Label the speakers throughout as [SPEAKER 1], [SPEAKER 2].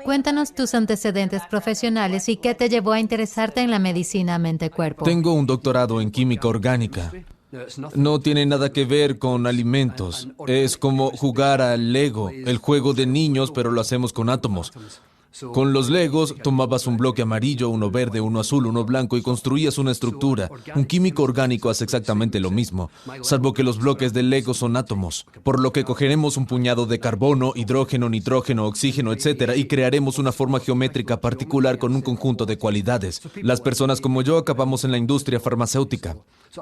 [SPEAKER 1] Cuéntanos tus antecedentes profesionales y qué te llevó a interesarte en la medicina mente-cuerpo.
[SPEAKER 2] Tengo un doctorado en química orgánica. No tiene nada que ver con alimentos. Es como jugar al Lego, el juego de niños, pero lo hacemos con átomos. Con los Legos tomabas un bloque amarillo, uno verde, uno azul, uno blanco y construías una estructura. Un químico orgánico hace exactamente lo mismo, salvo que los bloques del Lego son átomos, por lo que cogeremos un puñado de carbono, hidrógeno, nitrógeno, oxígeno, etc. y crearemos una forma geométrica particular con un conjunto de cualidades. Las personas como yo acabamos en la industria farmacéutica.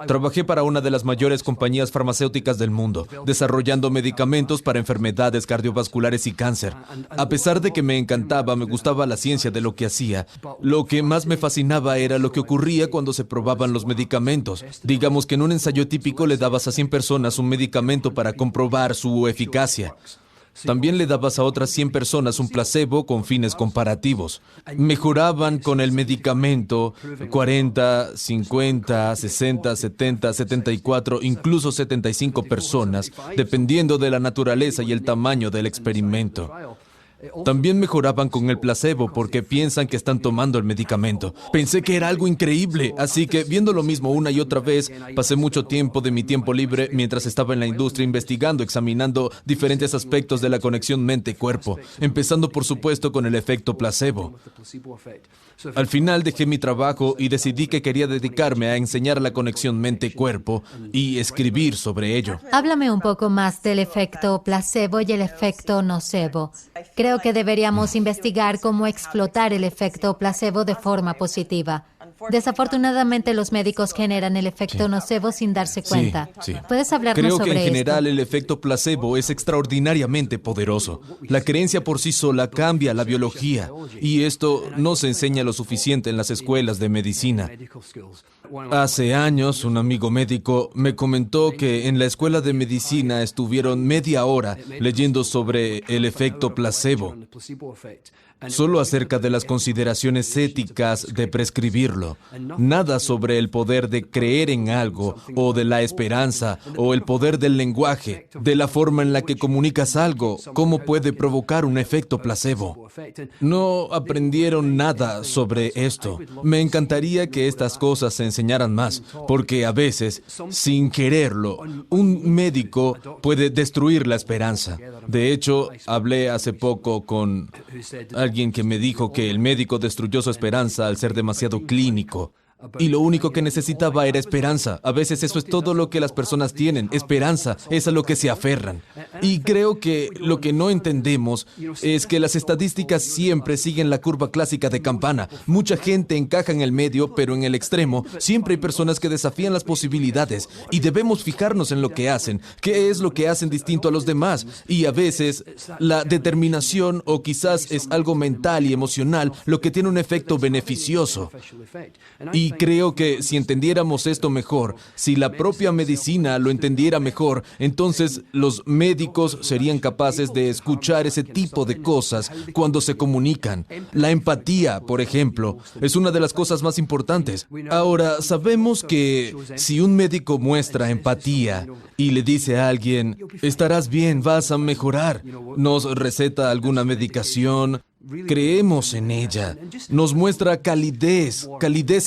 [SPEAKER 2] Trabajé para una de las mayores compañías farmacéuticas del mundo, desarrollando medicamentos para enfermedades cardiovasculares y cáncer. A pesar de que me encantaba, me gustaba la ciencia de lo que hacía, lo que más me fascinaba era lo que ocurría cuando se probaban los medicamentos. Digamos que en un ensayo típico le dabas a 100 personas un medicamento para comprobar su eficacia. También le dabas a otras 100 personas un placebo con fines comparativos. Mejoraban con el medicamento 40, 50, 60, 70, 74, incluso 75 personas, dependiendo de la naturaleza y el tamaño del experimento. También mejoraban con el placebo porque piensan que están tomando el medicamento. Pensé que era algo increíble, así que viendo lo mismo una y otra vez, pasé mucho tiempo de mi tiempo libre mientras estaba en la industria investigando, examinando diferentes aspectos de la conexión mente-cuerpo, empezando por supuesto con el efecto placebo. Al final dejé mi trabajo y decidí que quería dedicarme a enseñar la conexión mente-cuerpo y escribir sobre ello.
[SPEAKER 1] Háblame un poco más del efecto placebo y el efecto nocebo. Creo que deberíamos investigar cómo explotar el efecto placebo de forma positiva. Desafortunadamente, los médicos generan el efecto nocebo sin darse cuenta.
[SPEAKER 2] Sí.
[SPEAKER 1] ¿Puedes hablarnos
[SPEAKER 2] Creo
[SPEAKER 1] sobre
[SPEAKER 2] que en general
[SPEAKER 1] esto?
[SPEAKER 2] el efecto placebo es extraordinariamente poderoso. La creencia por sí sola cambia la biología y esto no se enseña lo suficiente en las escuelas de medicina. Hace años, un amigo médico me comentó que en la escuela de medicina estuvieron media hora leyendo sobre el efecto placebo, solo acerca de las consideraciones éticas de prescribirlo. Nada sobre el poder de creer en algo, o de la esperanza, o el poder del lenguaje, de la forma en la que comunicas algo, cómo puede provocar un efecto placebo. No aprendieron nada sobre esto. Me encantaría que estas cosas se enseñaran más, porque a veces, sin quererlo, un médico puede destruir la esperanza. De hecho, hablé hace poco con alguien que me dijo que el médico destruyó su esperanza al ser demasiado clínico. Y lo único que necesitaba era esperanza. A veces eso es todo lo que las personas tienen, esperanza, es a lo que se aferran. Y creo que lo que no entendemos es que las estadísticas siempre siguen la curva clásica de campana. Mucha gente encaja en el medio, pero en el extremo siempre hay personas que desafían las posibilidades y debemos fijarnos en lo que hacen, qué es lo que hacen distinto a los demás. Y a veces la determinación o quizás es algo mental y emocional lo que tiene un efecto beneficioso. Y creo que si entendiéramos esto mejor, si la propia medicina lo entendiera mejor, entonces los médicos serían capaces de escuchar ese tipo de cosas cuando se comunican. La empatía, por ejemplo, es una de las cosas más importantes. Ahora, sabemos que si un médico muestra empatía y le dice a alguien, estarás bien, vas a mejorar, nos receta alguna medicación, creemos en ella, nos muestra calidez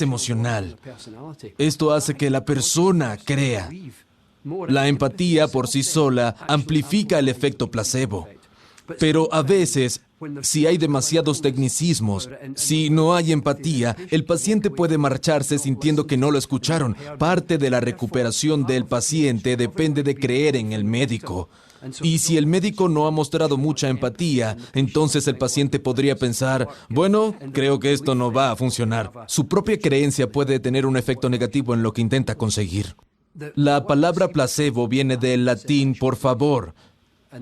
[SPEAKER 2] emocional. Esto hace que la persona crea. La empatía por sí sola amplifica el efecto placebo. Pero a veces, si hay demasiados tecnicismos, si no hay empatía, el paciente puede marcharse sintiendo que no lo escucharon. Parte de la recuperación del paciente depende de creer en el médico. Y si el médico no ha mostrado mucha empatía, entonces el paciente podría pensar, bueno, creo que esto no va a funcionar. Su propia creencia puede tener un efecto negativo en lo que intenta conseguir. La palabra placebo viene del latín por favor.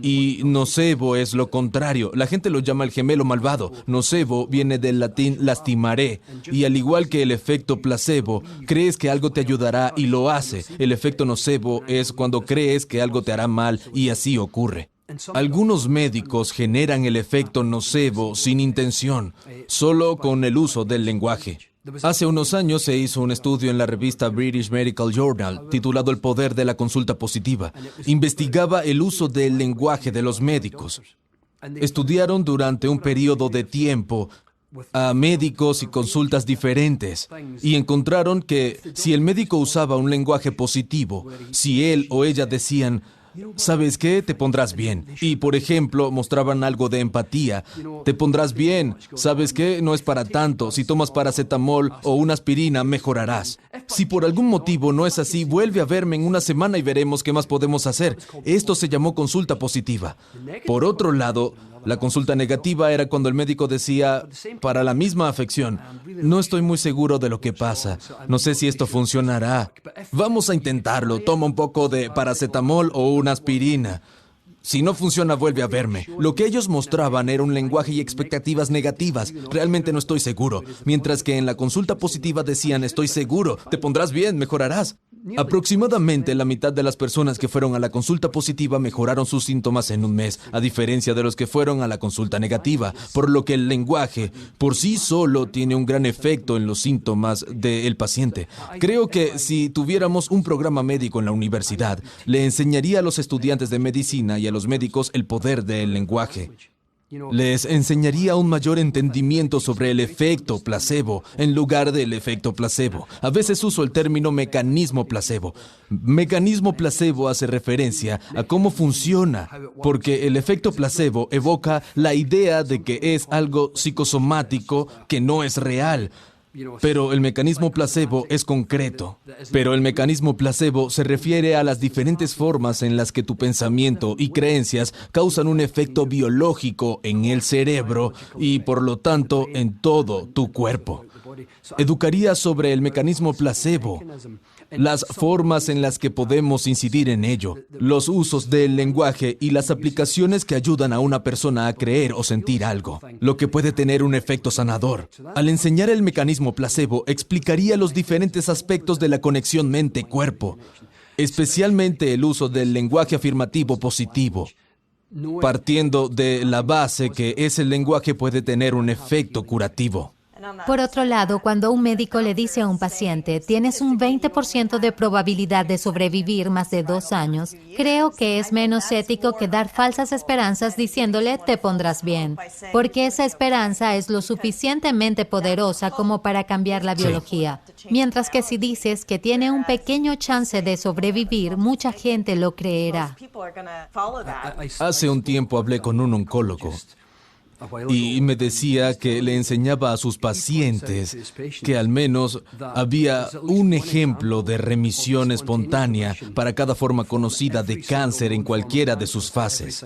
[SPEAKER 2] Y nocebo es lo contrario. La gente lo llama el gemelo malvado. Nocebo viene del latín lastimaré. Y al igual que el efecto placebo, crees que algo te ayudará y lo hace. El efecto nocebo es cuando crees que algo te hará mal y así ocurre. Algunos médicos generan el efecto nocebo sin intención, solo con el uso del lenguaje. Hace unos años se hizo un estudio en la revista British Medical Journal titulado El poder de la consulta positiva. Investigaba el uso del lenguaje de los médicos. Estudiaron durante un periodo de tiempo a médicos y consultas diferentes y encontraron que si el médico usaba un lenguaje positivo, si él o ella decían, ¿sabes qué? Te pondrás bien. Y, por ejemplo, mostraban algo de empatía. Te pondrás bien. ¿Sabes qué? No es para tanto. Si tomas paracetamol o una aspirina, mejorarás. Si por algún motivo no es así, vuelve a verme en una semana y veremos qué más podemos hacer. Esto se llamó consulta positiva. Por otro lado, la consulta negativa era cuando el médico decía, para la misma afección, no estoy muy seguro de lo que pasa. No sé si esto funcionará. Vamos a intentarlo. Toma un poco de paracetamol o una aspirina. Si no funciona, vuelve a verme. Lo que ellos mostraban era un lenguaje y expectativas negativas. Realmente no estoy seguro. Mientras que en la consulta positiva decían, estoy seguro, te pondrás bien, mejorarás. Aproximadamente la mitad de las personas que fueron a la consulta positiva mejoraron sus síntomas en un mes, a diferencia de los que fueron a la consulta negativa, por lo que el lenguaje por sí solo tiene un gran efecto en los síntomas del paciente. Creo que si tuviéramos un programa médico en la universidad, le enseñaría a los estudiantes de medicina y a los médicos el poder del lenguaje. Les enseñaría un mayor entendimiento sobre el efecto placebo en lugar del efecto placebo. A veces uso el término mecanismo placebo. Mecanismo placebo hace referencia a cómo funciona, porque el efecto placebo evoca la idea de que es algo psicosomático que no es real. Pero el mecanismo placebo es concreto. Pero el mecanismo placebo se refiere a las diferentes formas en las que tu pensamiento y creencias causan un efecto biológico en el cerebro y, por lo tanto, en todo tu cuerpo. Educaría sobre el mecanismo placebo, las formas en las que podemos incidir en ello, los usos del lenguaje y las aplicaciones que ayudan a una persona a creer o sentir algo, lo que puede tener un efecto sanador. Al enseñar el mecanismo placebo, explicaría los diferentes aspectos de la conexión mente-cuerpo, especialmente el uso del lenguaje afirmativo positivo, partiendo de la base que ese lenguaje puede tener un efecto curativo.
[SPEAKER 1] Por otro lado, cuando un médico le dice a un paciente, tienes un 20% de probabilidad de sobrevivir más de 2 años, creo que es menos ético que dar falsas esperanzas diciéndole, te pondrás bien, porque esa esperanza es lo suficientemente poderosa como para cambiar la biología. Mientras que si dices que tiene un pequeño chance de sobrevivir, mucha gente lo creerá.
[SPEAKER 2] Hace un tiempo hablé con un oncólogo y me decía que le enseñaba a sus pacientes que al menos había un ejemplo de remisión espontánea para cada forma conocida de cáncer en cualquiera de sus fases.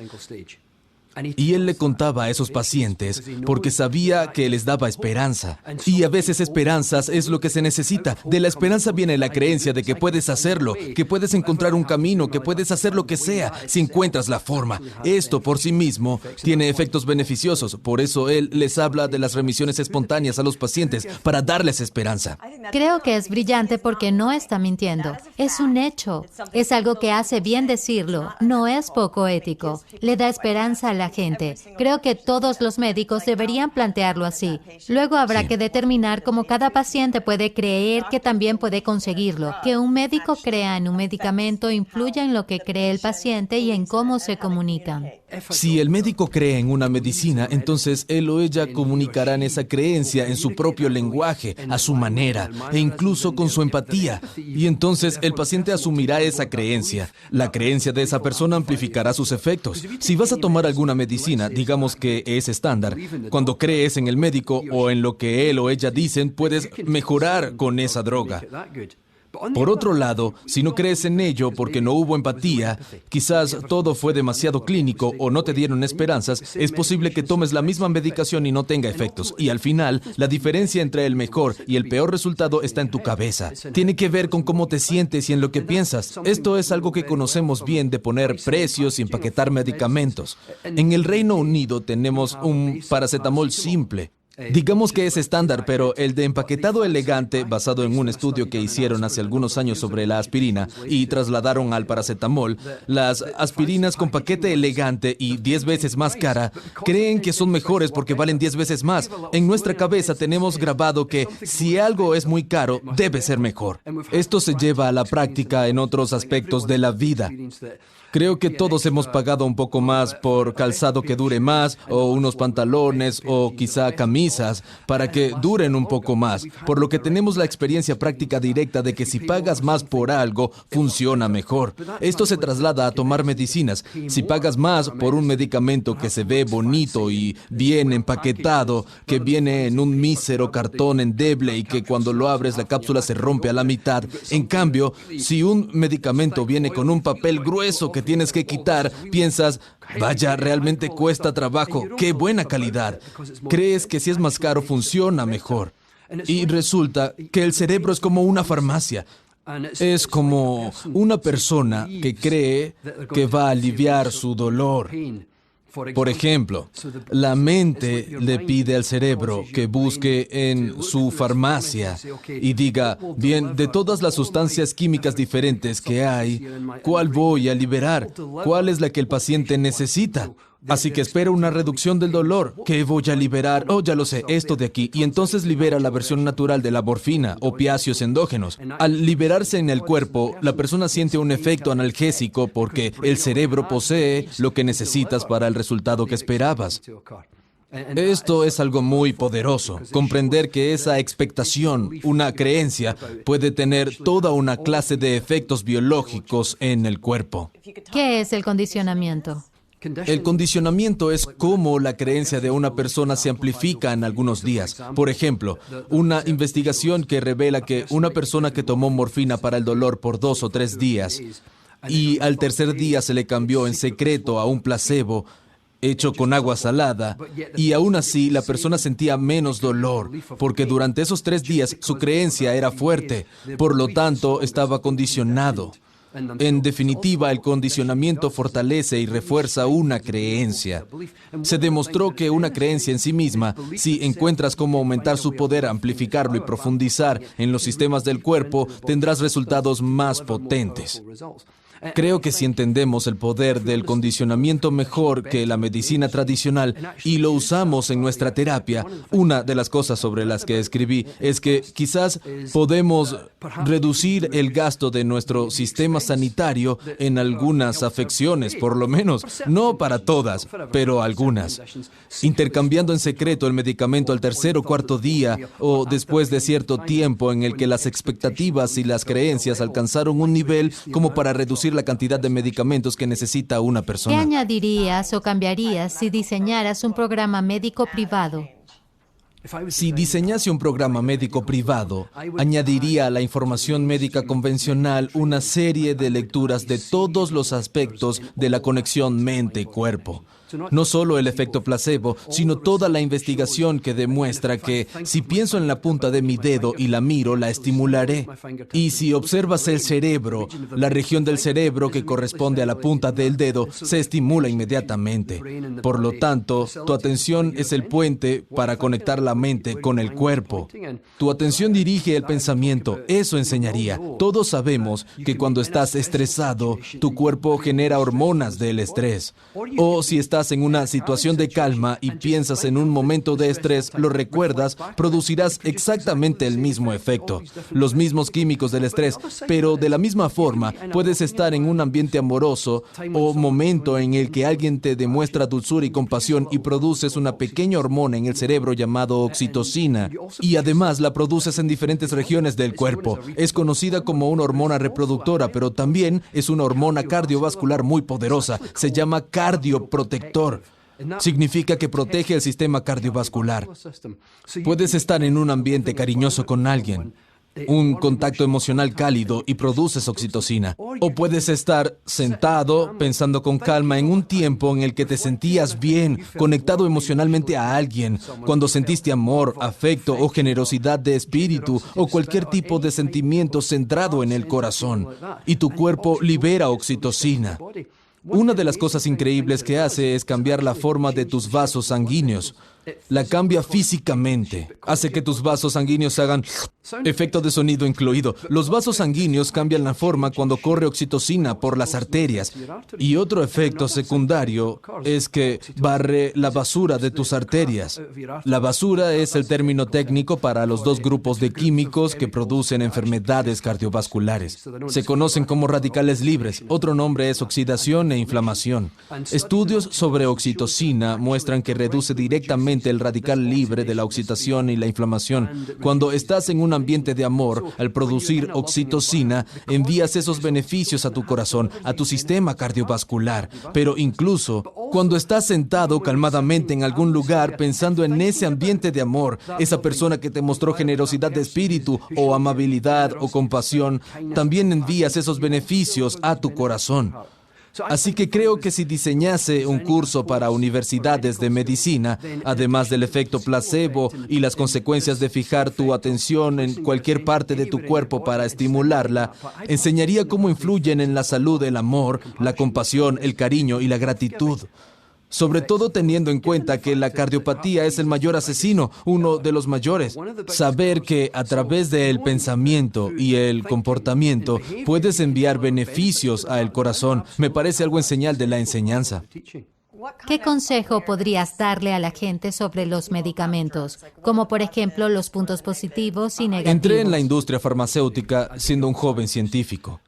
[SPEAKER 2] Y él le contaba a esos pacientes porque sabía que les daba esperanza. Y a veces esperanzas es lo que se necesita. De la esperanza viene la creencia de que puedes hacerlo, que puedes encontrar un camino, que puedes hacer lo que sea si encuentras la forma. Esto por sí mismo tiene efectos beneficiosos. Por eso él les habla de las remisiones espontáneas a los pacientes para darles esperanza.
[SPEAKER 1] Creo que es brillante porque no está mintiendo. Es un hecho. Es algo que hace bien decirlo. No es poco ético. Le da esperanza a la gente. Creo que todos los médicos deberían plantearlo así. Luego habrá que determinar cómo cada paciente puede creer que también puede conseguirlo. Que un médico crea en un medicamento influya en lo que cree el paciente y en cómo se comunican.
[SPEAKER 2] Si el médico cree en una medicina, entonces él o ella comunicarán esa creencia en su propio lenguaje, a su manera, e incluso con su empatía. Y entonces el paciente asumirá esa creencia. La creencia de esa persona amplificará sus efectos. Si vas a tomar alguna medicina, digamos que es estándar, cuando crees en el médico o en lo que él o ella dicen, puedes mejorar con esa droga. Por otro lado, si no crees en ello porque no hubo empatía, quizás todo fue demasiado clínico o no te dieron esperanzas, es posible que tomes la misma medicación y no tenga efectos. Y al final, la diferencia entre el mejor y el peor resultado está en tu cabeza. Tiene que ver con cómo te sientes y en lo que piensas. Esto es algo que conocemos bien de poner precios y empaquetar medicamentos. En el Reino Unido tenemos un paracetamol simple. Digamos que es estándar, pero el de empaquetado elegante, basado en un estudio que hicieron hace algunos años sobre la aspirina y trasladaron al paracetamol, las aspirinas con paquete elegante y 10 veces más cara, creen que son mejores porque valen 10 veces más. En nuestra cabeza tenemos grabado que si algo es muy caro, debe ser mejor. Esto se lleva a la práctica en otros aspectos de la vida. Creo que todos hemos pagado un poco más por calzado que dure más, o unos pantalones, o quizá camisas, para que duren un poco más, por lo que tenemos la experiencia práctica directa de que si pagas más por algo, funciona mejor. Esto se traslada a tomar medicinas. Si pagas más por un medicamento que se ve bonito y bien empaquetado, que viene en un mísero cartón endeble y que cuando lo abres la cápsula se rompe a la mitad, en cambio, si un medicamento viene con un papel grueso que tienes que quitar, piensas, vaya, realmente cuesta trabajo, qué buena calidad. Crees que si es más caro funciona mejor. Y resulta que el cerebro es como una farmacia. Es como una persona que cree que va a aliviar su dolor. Por ejemplo, la mente le pide al cerebro que busque en su farmacia y diga, bien, de todas las sustancias químicas diferentes que hay, ¿cuál voy a liberar? ¿Cuál es la que el paciente necesita? Así que espera una reducción del dolor. ¿Qué voy a liberar? Oh, ya lo sé, esto de aquí. Y entonces libera la versión natural de la morfina, opiáceos endógenos. Al liberarse en el cuerpo, la persona siente un efecto analgésico porque el cerebro posee lo que necesitas para el resultado que esperabas. Esto es algo muy poderoso. Comprender que esa expectación, una creencia, puede tener toda una clase de efectos biológicos en el cuerpo.
[SPEAKER 1] ¿Qué es el condicionamiento?
[SPEAKER 2] El condicionamiento es cómo la creencia de una persona se amplifica en algunos días. Por ejemplo, una investigación que revela que una persona que tomó morfina para el dolor por 2 o 3 días y al tercer día se le cambió en secreto a un placebo hecho con agua salada, y aún así la persona sentía menos dolor, porque durante esos 3 días su creencia era fuerte, por lo tanto estaba condicionado. En definitiva, el condicionamiento fortalece y refuerza una creencia. Se demostró que una creencia en sí misma, si encuentras cómo aumentar su poder, amplificarlo y profundizar en los sistemas del cuerpo, tendrás resultados más potentes. Creo que si entendemos el poder del condicionamiento mejor que la medicina tradicional y lo usamos en nuestra terapia, una de las cosas sobre las que escribí es que quizás podemos reducir el gasto de nuestro sistema sanitario en algunas afecciones, por lo menos, no para todas, pero algunas. Intercambiando en secreto el medicamento al tercer o cuarto día o después de cierto tiempo en el que las expectativas y las creencias alcanzaron un nivel como para reducir la cantidad de medicamentos que necesita una
[SPEAKER 1] ¿Qué
[SPEAKER 2] persona.
[SPEAKER 1] añadirías o cambiarías si diseñaras un programa médico privado?
[SPEAKER 2] Si diseñase un programa médico privado, añadiría a la información médica convencional una serie de lecturas de todos los aspectos de la conexión mente-cuerpo. No solo el efecto placebo, sino toda la investigación que demuestra que si pienso en la punta de mi dedo y la miro, la estimularé. Y si observas el cerebro, la región del cerebro que corresponde a la punta del dedo se estimula inmediatamente. Por lo tanto, tu atención es el puente para conectar la mente con el cuerpo. Tu atención dirige el pensamiento. Eso enseñaría. Todos sabemos que cuando estás estresado, tu cuerpo genera hormonas del estrés. O si estás en una situación de calma y piensas en un momento de estrés, lo recuerdas, producirás exactamente el mismo efecto, los mismos químicos del estrés, pero de la misma forma puedes estar en un ambiente amoroso o momento en el que alguien te demuestra dulzura y compasión y produces una pequeña hormona en el cerebro llamado oxitocina, y además la produces en diferentes regiones del cuerpo. Es conocida como una hormona reproductora, pero también es una hormona cardiovascular muy poderosa. Se llama cardioprotector. Significa que protege el sistema cardiovascular. Puedes estar en un ambiente cariñoso con alguien, un contacto emocional cálido y produces oxitocina. O puedes estar sentado, pensando con calma en un tiempo en el que te sentías bien, conectado emocionalmente a alguien, cuando sentiste amor, afecto o generosidad de espíritu o cualquier tipo de sentimiento centrado en el corazón. Y tu cuerpo libera oxitocina. Una de las cosas increíbles que hace es cambiar la forma de tus vasos sanguíneos. La cambia físicamente. Hace que tus vasos sanguíneos hagan efecto de sonido incluido. Los vasos sanguíneos cambian la forma cuando corre oxitocina por las arterias. Y otro efecto secundario es que barre la basura de tus arterias. La basura es el término técnico para los dos grupos de químicos que producen enfermedades cardiovasculares. Se conocen como radicales libres. Otro nombre es oxidación e inflamación. Estudios sobre oxitocina muestran que reduce directamente el radical libre de la oxidación y la inflamación. Cuando estás en un ambiente de amor, al producir oxitocina, envías esos beneficios a tu corazón, a tu sistema cardiovascular. Pero incluso cuando estás sentado calmadamente en algún lugar pensando en ese ambiente de amor, esa persona que te mostró generosidad de espíritu o amabilidad o compasión, también envías esos beneficios a tu corazón. Así que creo que si diseñase un curso para universidades de medicina, además del efecto placebo y las consecuencias de fijar tu atención en cualquier parte de tu cuerpo para estimularla, enseñaría cómo influyen en la salud el amor, la compasión, el cariño y la gratitud. Sobre todo teniendo en cuenta que la cardiopatía es el mayor asesino, uno de los mayores. Saber que a través del pensamiento y el comportamiento puedes enviar beneficios al corazón me parece algo en señal de la enseñanza.
[SPEAKER 1] ¿Qué consejo podrías darle a la gente sobre los medicamentos? Como por ejemplo los puntos positivos y negativos.
[SPEAKER 2] Entré en la industria farmacéutica siendo un joven científico.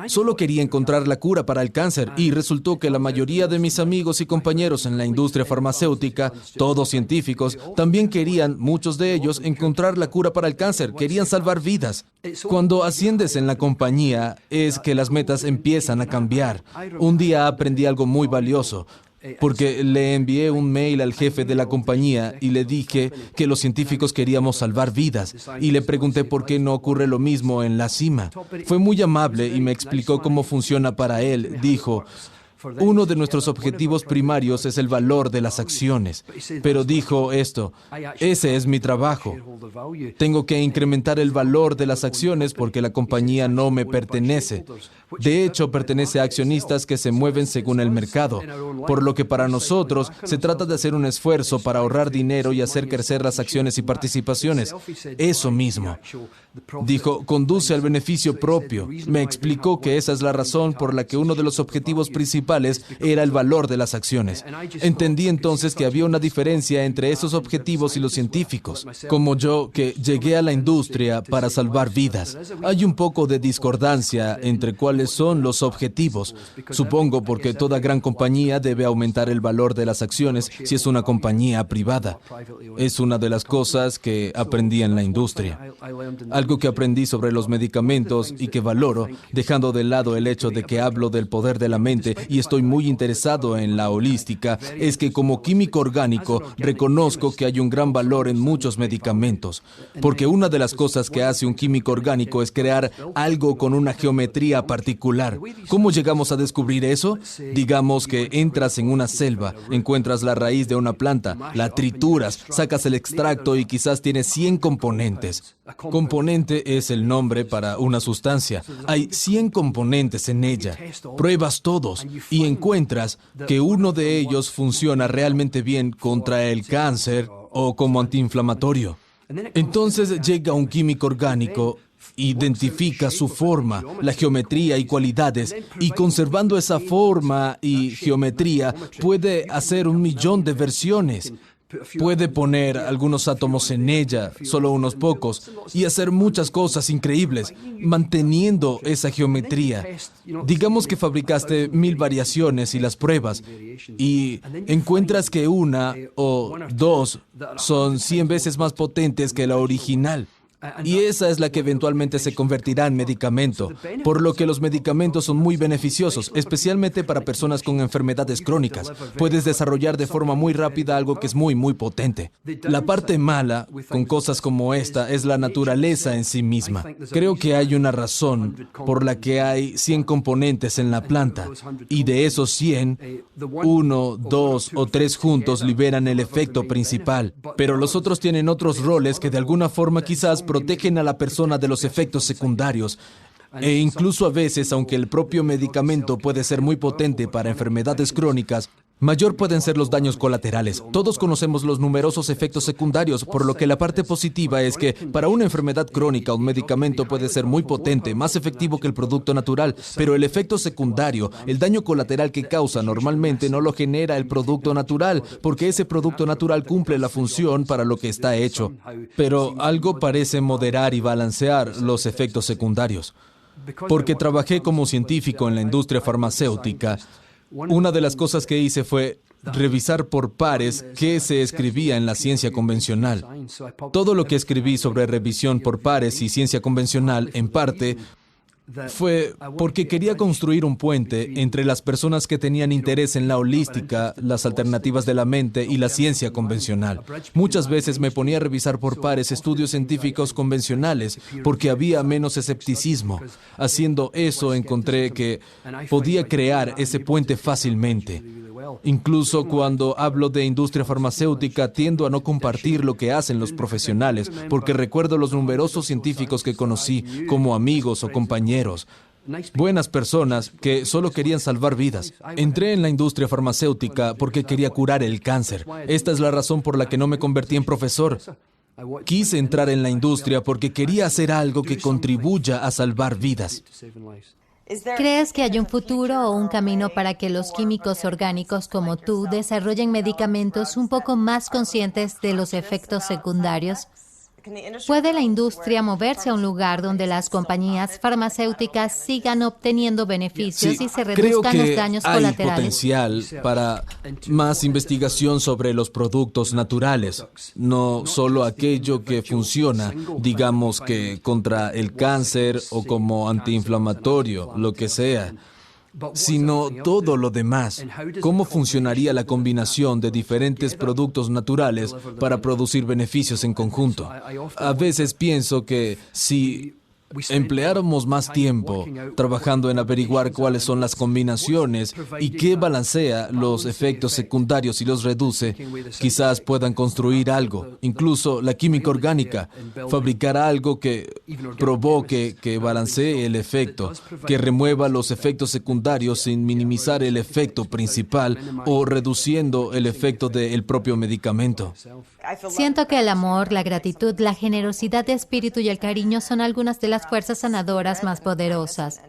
[SPEAKER 2] Solo quería encontrar la cura para el cáncer y resultó que la mayoría de mis amigos y compañeros en la industria farmacéutica, todos científicos, también querían, muchos de ellos, encontrar la cura para el cáncer, querían salvar vidas. Cuando asciendes en la compañía es que las metas empiezan a cambiar. Un día aprendí algo muy valioso. Porque le envié un mail al jefe de la compañía y le dije que los científicos queríamos salvar vidas y le pregunté por qué no ocurre lo mismo en la cima. Fue muy amable y me explicó cómo funciona para él. Dijo, uno de nuestros objetivos primarios es el valor de las acciones. Pero dijo esto, ese es mi trabajo. Tengo que incrementar el valor de las acciones porque la compañía no me pertenece. De hecho, pertenece a accionistas que se mueven según el mercado, por lo que para nosotros se trata de hacer un esfuerzo para ahorrar dinero y hacer crecer las acciones y participaciones. Eso mismo. Dijo, conduce al beneficio propio. Me explicó que esa es la razón por la que uno de los objetivos principales era el valor de las acciones. Entendí entonces que había una diferencia entre esos objetivos y los científicos. Como yo, que llegué a la industria para salvar vidas. Hay un poco de discordancia entre cuáles son los objetivos. Supongo porque toda gran compañía debe aumentar el valor de las acciones si es una compañía privada. Es una de las cosas que aprendí en la industria. Algo que aprendí sobre los medicamentos y que valoro, dejando de lado el hecho de que hablo del poder de la mente y estoy muy interesado en la holística, es que como químico orgánico reconozco que hay un gran valor en muchos medicamentos. Porque una de las cosas que hace un químico orgánico es crear algo con una geometría particular. ¿Cómo llegamos a descubrir eso? Digamos que entras en una selva, encuentras la raíz de una planta, la trituras, sacas el extracto y quizás tiene 100 componentes. Componente es el nombre para una sustancia. Hay 100 componentes en ella. Pruebas todos y encuentras que uno de ellos funciona realmente bien contra el cáncer o como antiinflamatorio. Entonces llega un químico orgánico, identifica su forma, la geometría y cualidades, y conservando esa forma y geometría puede hacer 1.000.000 de versiones. Puede poner algunos átomos en ella, solo unos pocos, y hacer muchas cosas increíbles, manteniendo esa geometría. Digamos que fabricaste 1.000 variaciones y las pruebas, y encuentras que una o dos son 100 veces más potentes que la original. Y esa es la que eventualmente se convertirá en medicamento, por lo que los medicamentos son muy beneficiosos, especialmente para personas con enfermedades crónicas. Puedes desarrollar de forma muy rápida algo que es muy, muy potente. La parte mala con cosas como esta es la naturaleza en sí misma. Creo que hay una razón por la que hay 100 componentes en la planta, y de esos 100, 1, 2 o 3 juntos liberan el efecto principal, pero los otros tienen otros roles que de alguna forma quizás protegen a la persona de los efectos secundarios. E incluso a veces, aunque el propio medicamento puede ser muy potente para enfermedades crónicas, Mayor pueden ser los daños colaterales. Todos conocemos los numerosos efectos secundarios, por lo que la parte positiva es que para una enfermedad crónica un medicamento puede ser muy potente, más efectivo que el producto natural, pero el efecto secundario, el daño colateral que causa normalmente no lo genera el producto natural, porque ese producto natural cumple la función para lo que está hecho. Pero algo parece moderar y balancear los efectos secundarios. Porque trabajé como científico en la industria farmacéutica, una de las cosas que hice fue revisar por pares qué se escribía en la ciencia convencional. Todo lo que escribí sobre revisión por pares y ciencia convencional, en parte, fue porque quería construir un puente entre las personas que tenían interés en la holística, las alternativas de la mente y la ciencia convencional. Muchas veces me ponía a revisar por pares estudios científicos convencionales porque había menos escepticismo. Haciendo eso encontré que podía crear ese puente fácilmente. Incluso cuando hablo de industria farmacéutica, tiendo a no compartir lo que hacen los profesionales, porque recuerdo los numerosos científicos que conocí como amigos o compañeros. Buenas personas que solo querían salvar vidas. Entré en la industria farmacéutica porque quería curar el cáncer. Esta es la razón por la que no me convertí en profesor. Quise entrar en la industria porque quería hacer algo que contribuya a salvar vidas.
[SPEAKER 1] ¿Crees que hay un futuro o un camino para que los químicos orgánicos como tú desarrollen medicamentos un poco más conscientes de los efectos secundarios? ¿Puede la industria moverse a un lugar donde las compañías farmacéuticas sigan obteniendo beneficios y se reduzcan los daños colaterales?
[SPEAKER 2] Hay potencial para más investigación sobre los productos naturales, no solo aquello que funciona, digamos que contra el cáncer o como antiinflamatorio, lo que sea, sino todo lo demás. ¿Cómo funcionaría la combinación de diferentes productos naturales para producir beneficios en conjunto? A veces pienso que si empleáramos más tiempo trabajando en averiguar cuáles son las combinaciones y qué balancea los efectos secundarios y los reduce, quizás puedan construir algo, incluso la química orgánica, fabricar algo que provoque, que balancee el efecto, que remueva los efectos secundarios sin minimizar el efecto principal o reduciendo el efecto del propio medicamento.
[SPEAKER 1] Siento que el amor, la gratitud, la generosidad de espíritu y el cariño son algunas de las fuerzas sanadoras más poderosas.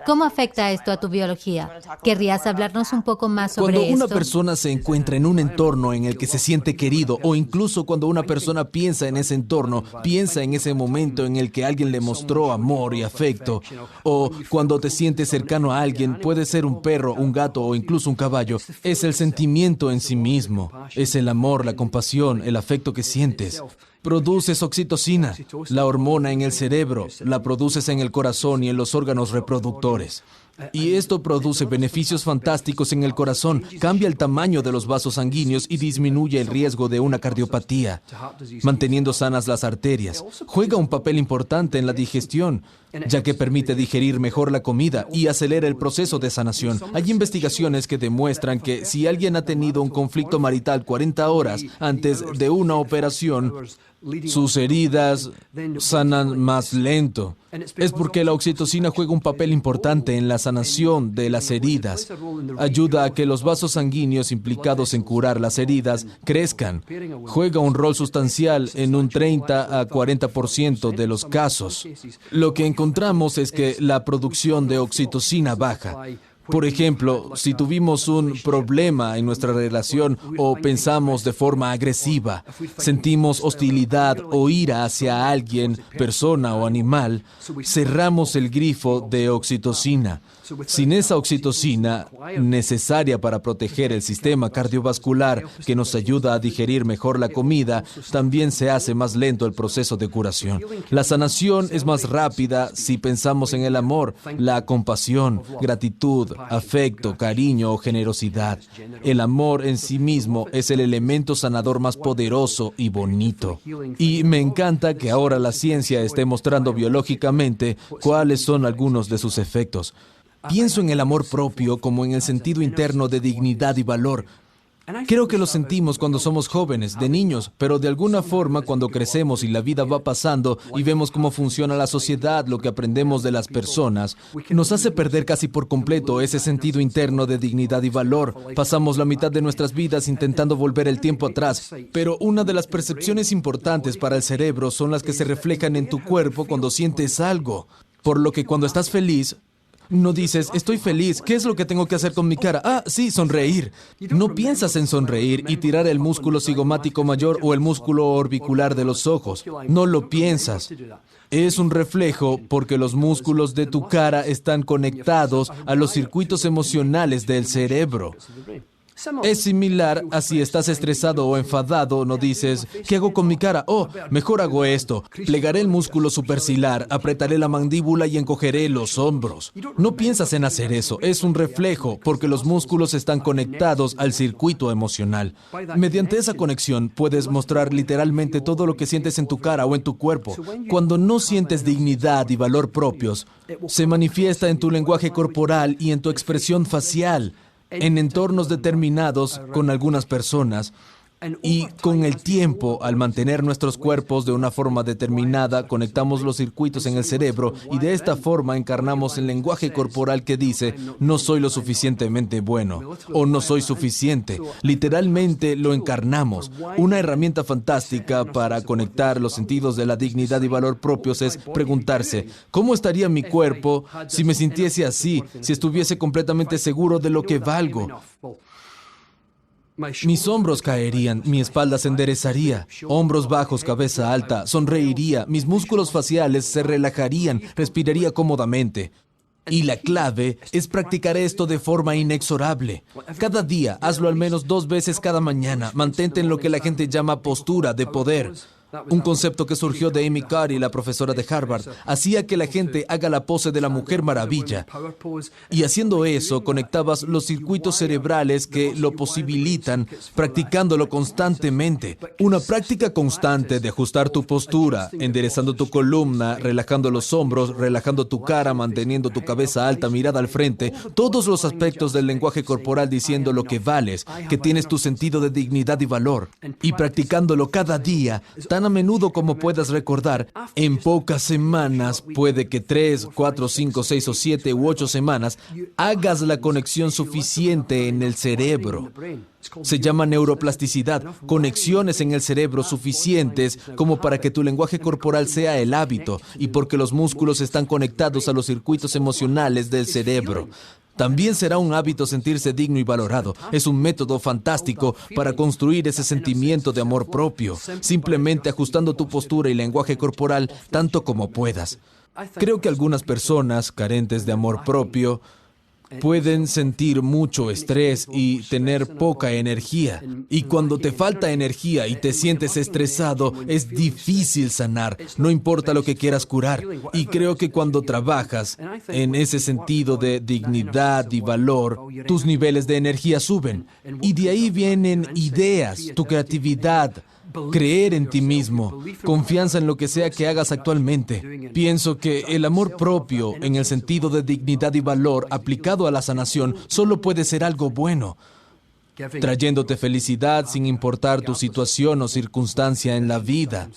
[SPEAKER 1] ¿Cómo afecta esto a tu biología? ¿Querrías hablarnos un poco más sobre esto?
[SPEAKER 2] Cuando una persona se encuentra en un entorno en el que se siente querido, o incluso cuando una persona piensa en ese entorno, piensa en ese momento en el que alguien le mostró amor y afecto, o cuando te sientes cercano a alguien, puede ser un perro, un gato o incluso un caballo, es el sentimiento en sí mismo, es el amor, la compasión, el afecto que sientes. Produces oxitocina, la hormona en el cerebro, la produces en el corazón y en los órganos reproductores. Y esto produce beneficios fantásticos en el corazón, cambia el tamaño de los vasos sanguíneos y disminuye el riesgo de una cardiopatía, manteniendo sanas las arterias. Juega un papel importante en la digestión, ya que permite digerir mejor la comida y acelera el proceso de sanación. Hay investigaciones que demuestran que si alguien ha tenido un conflicto marital 40 horas antes de una operación, sus heridas sanan más lento. Es porque la oxitocina juega un papel importante en la sanación de las heridas. Ayuda a que los vasos sanguíneos implicados en curar las heridas crezcan. Juega un rol sustancial en un 30 a 40% de los casos. Lo que encontramos es que la producción de oxitocina baja. Por ejemplo, si tuvimos un problema en nuestra relación o pensamos de forma agresiva, sentimos hostilidad o ira hacia alguien, persona o animal, cerramos el grifo de oxitocina. Sin esa oxitocina, necesaria para proteger el sistema cardiovascular que nos ayuda a digerir mejor la comida, también se hace más lento el proceso de curación. La sanación es más rápida si pensamos en el amor, la compasión, gratitud, afecto, cariño o generosidad. El amor en sí mismo es el elemento sanador más poderoso y bonito. Y me encanta que ahora la ciencia esté mostrando biológicamente cuáles son algunos de sus efectos. Pienso en el amor propio como en el sentido interno de dignidad y valor. Creo que lo sentimos cuando somos jóvenes, de niños, pero de alguna forma cuando crecemos y la vida va pasando y vemos cómo funciona la sociedad, lo que aprendemos de las personas, nos hace perder casi por completo ese sentido interno de dignidad y valor. Pasamos la mitad de nuestras vidas intentando volver el tiempo atrás, pero una de las percepciones importantes para el cerebro son las que se reflejan en tu cuerpo cuando sientes algo. Por lo que cuando estás feliz, no dices, estoy feliz, ¿qué es lo que tengo que hacer con mi cara? Ah, sí, sonreír. No piensas en sonreír y tirar el músculo cigomático mayor o el músculo orbicular de los ojos. No lo piensas. Es un reflejo porque los músculos de tu cara están conectados a los circuitos emocionales del cerebro. Es similar a si estás estresado o enfadado, no dices, ¿qué hago con mi cara? Oh, mejor hago esto. Plegaré el músculo supercilar, apretaré la mandíbula y encogeré los hombros. No piensas en hacer eso, es un reflejo, porque los músculos están conectados al circuito emocional. Mediante esa conexión puedes mostrar literalmente todo lo que sientes en tu cara o en tu cuerpo. Cuando no sientes dignidad y valor propios, se manifiesta en tu lenguaje corporal y en tu expresión facial. En entornos determinados con algunas personas y con el tiempo, al mantener nuestros cuerpos de una forma determinada, conectamos los circuitos en el cerebro y de esta forma encarnamos el lenguaje corporal que dice no soy lo suficientemente bueno o no soy suficiente. Literalmente lo encarnamos. Una herramienta fantástica para conectar los sentidos de la dignidad y valor propios es preguntarse, ¿cómo estaría mi cuerpo si me sintiese así, si estuviese completamente seguro de lo que valgo? Mis hombros caerían, mi espalda se enderezaría, hombros bajos, cabeza alta, sonreiría, mis músculos faciales se relajarían, respiraría cómodamente. Y la clave es practicar esto de forma inexorable. Cada día, hazlo al menos 2 veces cada mañana, mantente en lo que la gente llama postura de poder. Un concepto que surgió de Amy Cuddy, la profesora de Harvard, hacía que la gente haga la pose de la Mujer Maravilla. Y haciendo eso, conectabas los circuitos cerebrales que lo posibilitan, practicándolo constantemente. Una práctica constante de ajustar tu postura, enderezando tu columna, relajando los hombros, relajando tu cara, manteniendo tu cabeza alta, mirada al frente, todos los aspectos del lenguaje corporal diciendo lo que vales, que tienes tu sentido de dignidad y valor. Y practicándolo cada día, tan a menudo como puedas recordar, en pocas semanas, puede que 3, 4, 5, 6 o 7 u 8 semanas, hagas la conexión suficiente en el cerebro. Se llama neuroplasticidad, conexiones en el cerebro suficientes como para que tu lenguaje corporal sea el hábito y porque los músculos están conectados a los circuitos emocionales del cerebro. También será un hábito sentirse digno y valorado. Es un método fantástico para construir ese sentimiento de amor propio, simplemente ajustando tu postura y lenguaje corporal tanto como puedas. Creo que algunas personas carentes de amor propio pueden sentir mucho estrés y tener poca energía. Y cuando te falta energía y te sientes estresado, es difícil sanar, no importa lo que quieras curar. Y creo que cuando trabajas en ese sentido de dignidad y valor, tus niveles de energía suben. Y de ahí vienen ideas, tu creatividad, creer en ti mismo, confianza en lo que sea que hagas actualmente. Pienso que el amor propio, en el sentido de dignidad y valor aplicado a la sanación, solo puede ser algo bueno, trayéndote felicidad sin importar tu situación o circunstancia en la vida.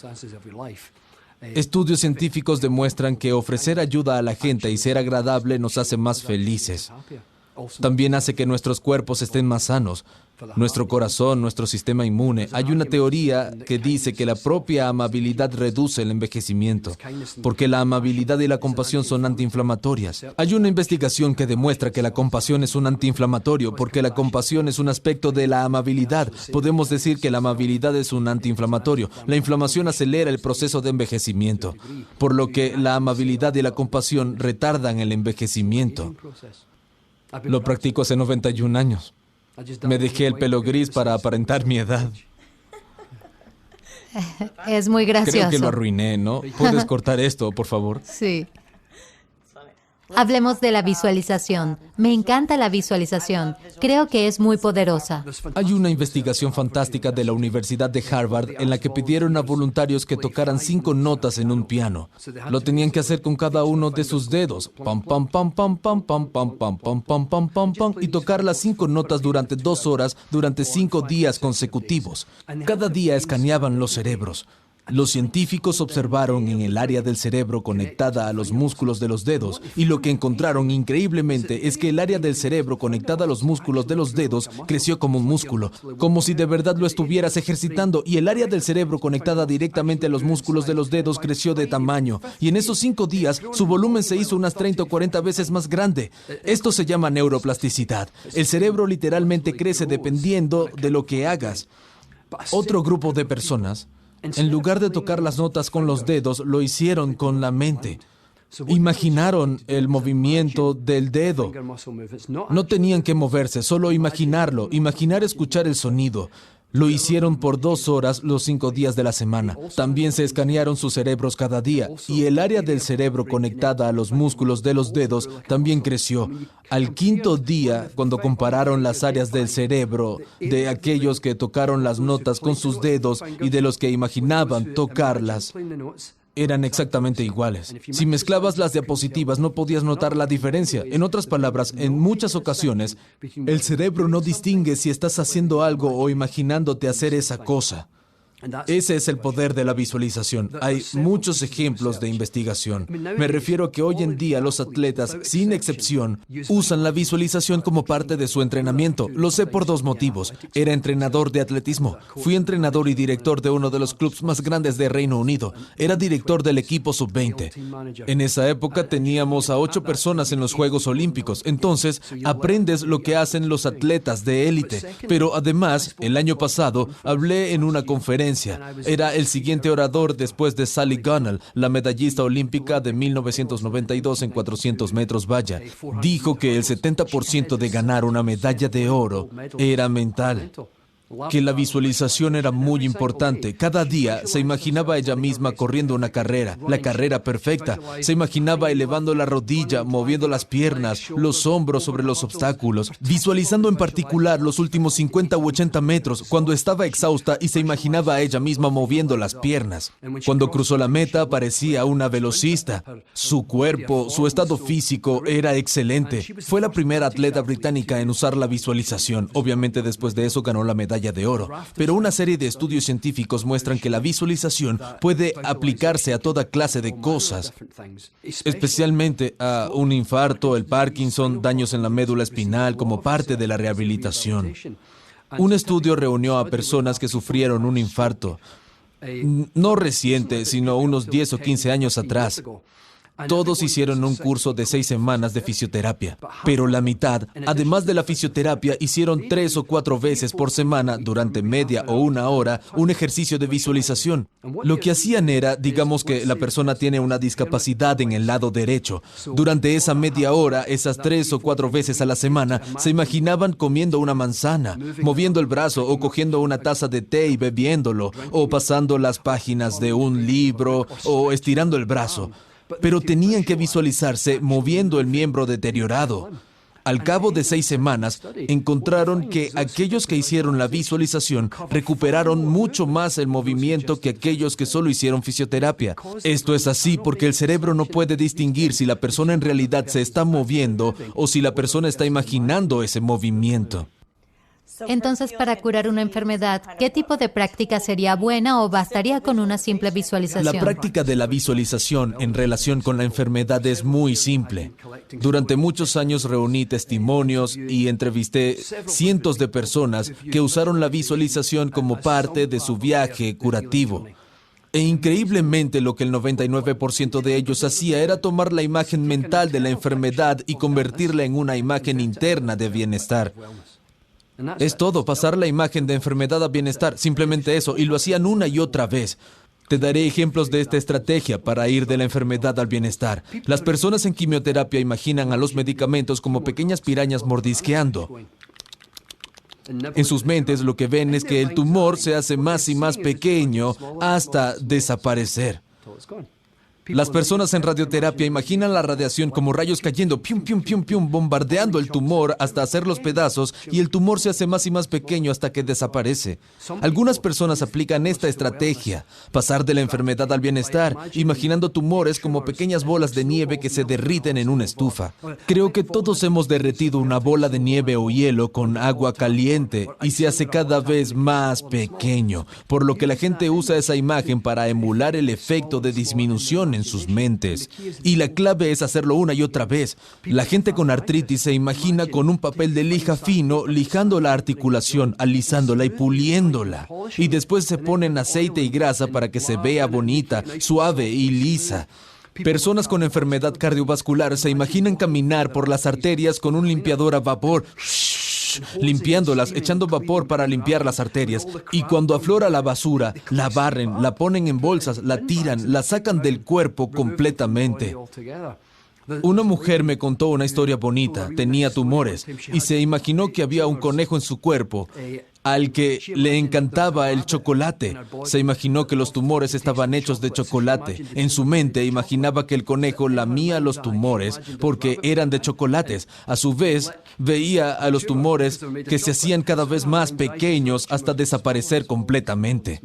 [SPEAKER 2] Estudios científicos demuestran que ofrecer ayuda a la gente y ser agradable nos hace más felices. También hace que nuestros cuerpos estén más sanos, nuestro corazón, nuestro sistema inmune. Hay una teoría que dice que la propia amabilidad reduce el envejecimiento, porque la amabilidad y la compasión son antiinflamatorias. Hay una investigación que demuestra que la compasión es un antiinflamatorio, porque la compasión es un aspecto de la amabilidad. Podemos decir que la amabilidad es un antiinflamatorio. La inflamación acelera el proceso de envejecimiento, por lo que la amabilidad y la compasión retardan el envejecimiento. Lo practico hace 91 años. Me dejé el pelo gris para aparentar mi edad.
[SPEAKER 1] Es muy gracioso.
[SPEAKER 2] Creo que lo arruiné, ¿no? ¿Puedes cortar esto, por favor?
[SPEAKER 1] Sí. Hablemos de la visualización. Me encanta la visualización. Creo que es muy poderosa.
[SPEAKER 2] Hay una investigación fantástica de la Universidad de Harvard en la que pidieron a voluntarios que tocaran 5 notas en un piano. Lo tenían que hacer con cada uno de sus dedos. Pam, pam, pam, pam, pam, pam, pam, pam, pam, pam, pam, pam, pam, y tocar las 5 notas durante 2 horas, durante 5 días consecutivos. Cada día escaneaban los cerebros. Los científicos observaron en el área del cerebro conectada a los músculos de los dedos y lo que encontraron increíblemente es que el área del cerebro conectada a los músculos de los dedos creció como un músculo, como si de verdad lo estuvieras ejercitando, y el área del cerebro conectada directamente a los músculos de los dedos creció de tamaño, y en esos 5 días su volumen se hizo unas 30 o 40 veces más grande. Esto se llama neuroplasticidad. El cerebro literalmente crece dependiendo de lo que hagas. Otro grupo de personas, en lugar de tocar las notas con los dedos, lo hicieron con la mente. Imaginaron el movimiento del dedo. No tenían que moverse, solo imaginarlo, imaginar escuchar el sonido. Lo hicieron por 2 horas los 5 días de la semana. También se escanearon sus cerebros cada día y el área del cerebro conectada a los músculos de los dedos también creció. Al 5.º día, cuando compararon las áreas del cerebro de aquellos que tocaron las notas con sus dedos y de los que imaginaban tocarlas, eran exactamente iguales. Si mezclabas las diapositivas, no podías notar la diferencia. En otras palabras, en muchas ocasiones, el cerebro no distingue si estás haciendo algo o imaginándote hacer esa cosa. Ese es el poder de la visualización. Hay muchos ejemplos de investigación. Me refiero a que hoy en día los atletas, sin excepción, usan la visualización como parte de su entrenamiento. Lo sé por 2 motivos. Era entrenador de atletismo. Fui entrenador y director de uno de los clubes más grandes de Reino Unido. Era director del equipo sub-20. En esa época teníamos a 8 personas en los Juegos Olímpicos. Entonces, aprendes lo que hacen los atletas de élite. Pero además, el año pasado, hablé en una conferencia. Era el siguiente orador después de Sally Gunnell, la medallista olímpica de 1992 en 400 metros valla. Dijo que el 70% de ganar una medalla de oro era mental. Que la visualización era muy importante. Cada día se imaginaba ella misma corriendo una carrera, la carrera perfecta. Se imaginaba elevando la rodilla, moviendo las piernas, los hombros sobre los obstáculos, visualizando en particular los últimos 50 u 80 metros, cuando estaba exhausta y se imaginaba a ella misma moviendo las piernas. Cuando cruzó la meta parecía una velocista. Su cuerpo, su estado físico era excelente. Fue la primera atleta británica en usar la visualización. Obviamente después de eso ganó la medalla de oro, pero una serie de estudios científicos muestran que la visualización puede aplicarse a toda clase de cosas, especialmente a un infarto, el Parkinson, daños en la médula espinal como parte de la rehabilitación. Un estudio reunió a personas que sufrieron un infarto, no reciente, sino unos 10 o 15 años atrás. Todos hicieron un curso de 6 semanas de fisioterapia, pero la mitad, además de la fisioterapia, hicieron 3 o 4 veces por semana, durante media o 1 hora, un ejercicio de visualización. Lo que hacían era, digamos que la persona tiene una discapacidad en el lado derecho. Durante esa media hora, esas 3 o 4 veces a la semana, se imaginaban comiendo una manzana, moviendo el brazo o cogiendo una taza de té y bebiéndolo, o pasando las páginas de un libro, o estirando el brazo. Pero tenían que visualizarse moviendo el miembro deteriorado. Al cabo de 6 semanas, encontraron que aquellos que hicieron la visualización recuperaron mucho más el movimiento que aquellos que solo hicieron fisioterapia. Esto es así porque el cerebro no puede distinguir si la persona en realidad se está moviendo o si la persona está imaginando ese movimiento.
[SPEAKER 1] Entonces, para curar una enfermedad, ¿qué tipo de práctica sería buena o bastaría con una simple visualización?
[SPEAKER 2] La práctica de la visualización en relación con la enfermedad es muy simple. Durante muchos años reuní testimonios y entrevisté cientos de personas que usaron la visualización como parte de su viaje curativo. E increíblemente lo que el 99% de ellos hacía era tomar la imagen mental de la enfermedad y convertirla en una imagen interna de bienestar. Es todo, pasar la imagen de enfermedad a bienestar, simplemente eso, y lo hacían una y otra vez. Te daré ejemplos de esta estrategia para ir de la enfermedad al bienestar. Las personas en quimioterapia imaginan a los medicamentos como pequeñas pirañas mordisqueando. En sus mentes lo que ven es que el tumor se hace más y más pequeño hasta desaparecer. Las personas en radioterapia imaginan la radiación como rayos cayendo, pium, pium, pium, pium, bombardeando el tumor hasta hacerlos pedazos, y el tumor se hace más y más pequeño hasta que desaparece. Algunas personas aplican esta estrategia, pasar de la enfermedad al bienestar, imaginando tumores como pequeñas bolas de nieve que se derriten en una estufa. Creo que todos hemos derretido una bola de nieve o hielo con agua caliente y se hace cada vez más pequeño, por lo que la gente usa esa imagen para emular el efecto de disminución en sus mentes. Y la clave es hacerlo una y otra vez. La gente con artritis se imagina con un papel de lija fino, lijando la articulación, alisándola y puliéndola. Y después se ponen aceite y grasa para que se vea bonita, suave y lisa. Personas con enfermedad cardiovascular se imaginan caminar por las arterias con un limpiador a vapor, limpiándolas, echando vapor para limpiar las arterias. Y cuando aflora la basura, la barren, la ponen en bolsas, la tiran, la sacan del cuerpo completamente. Una mujer me contó una historia bonita. Tenía tumores y se imaginó que había un conejo en su cuerpo al que le encantaba el chocolate. Se imaginó que los tumores estaban hechos de chocolate. En su mente imaginaba que el conejo lamía los tumores porque eran de chocolates. A su vez, veía a los tumores que se hacían cada vez más pequeños hasta desaparecer completamente.